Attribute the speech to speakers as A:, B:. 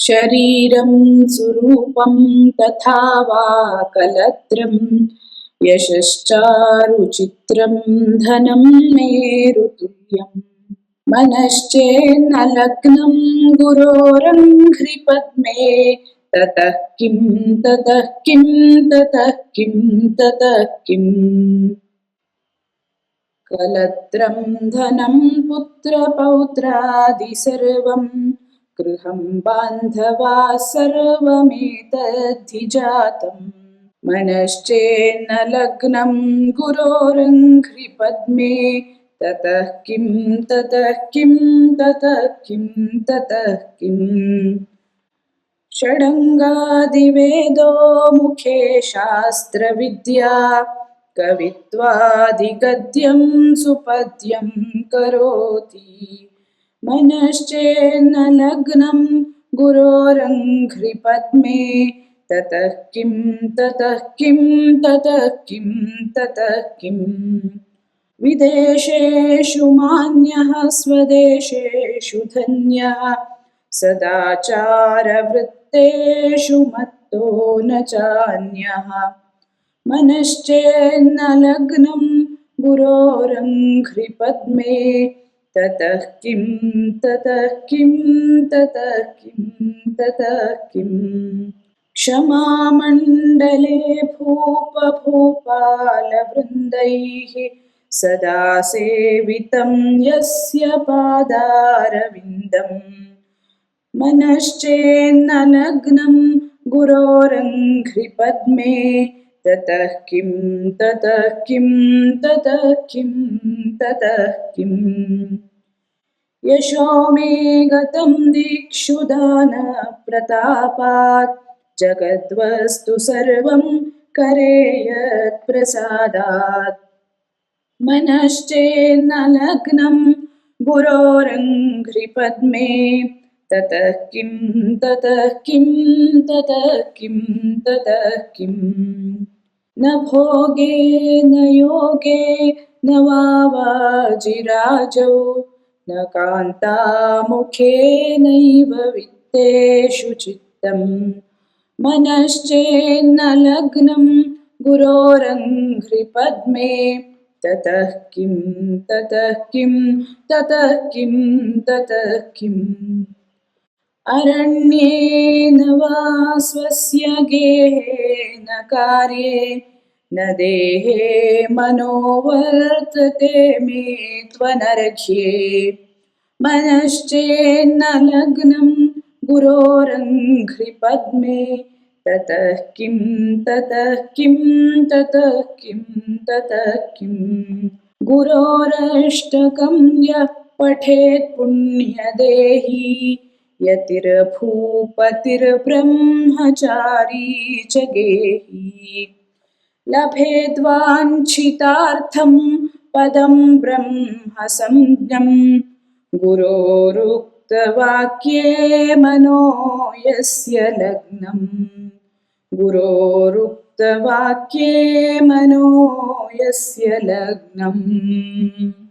A: शरीरं सुरूपं तथा वा कलत्रं यशश्चारुचित्रं धनं मेरुतुल्यम् मनश्चेन्न लग्नं गुरोरङ्घ्रिपद्मे ततः किं ततः किं ततः किं ततः किम् कलत्रं धनं पुत्रपौत्रादि सर्वं गृहं बान्धवा सर्वमेतद्धि जातम् मनश्चेन्न लग्नं गुरोरङ्घ्रिपद्मे ततः किं ततः किं ततः किं ततः किम् षडङ्गादिवेदो मुखे शास्त्रविद्या कवित्वादिगद्यं सुपद्यं करोति मनश्चेन्न लग्नं गुरोरङ्घ्रिपद्मे ततः किं ततः किं ततः किं ततः किम् विदेशेषु मान्यः स्वदेशेषु धन्यः सदाचारवृत्तेषु मत्तो न चान्यः मनश्चेन्न लग्नं गुरोरङ्घ्रिपद्मे ततः किं ततः किं ततः किं ततः किम् क्षमामण्डले भूपभूपालवृन्दैः सदा सेवितं यस्य पादारविन्दम् मनश्चेन्न लग्नं गुरोरङ्घ्रिपद्मे ततः किं ततः किं ततः किं ततः किम् यशो मे गतं दिक्षु दानप्रतापात् जगद्वस्तु सर्वं करे यत्प्रसादात् मनश्चेन्न लग्नं गुरोरङ्घ्रिपद्मे ततः किं ततः किं ततः किं ततः किम् न भोगे न योगे न वा वाजिराजौ न कान्तामुखे नैव वित्तेषु चित्तम् मनश्चेन्न लग्नं गुरोरङ्घ्रिपद्मे ततः किं ततः किं ततः किं ततः किम् अरण्येन वा स्वस्य गेहेन कार्ये न देहे मनो वर्तते मे त्वनर्घ्ये मनश्चेन्न लग्नं गुरोरङ्घ्रिपद्मे ततः किं ततः किं ततः किं ततः किम् गुरोरष्टकं यः पठेत् पुण्यदेही यतिर्भूपतिर्ब्रह्मचारी च गेही लभेद्वाञ्छितार्थं पदं ब्रह्म संज्ञं गुरोरुक्तवाक्ये मनो यस्य लग्नं गुरोरुक्तवाक्ये मनो यस्य लग्नम्।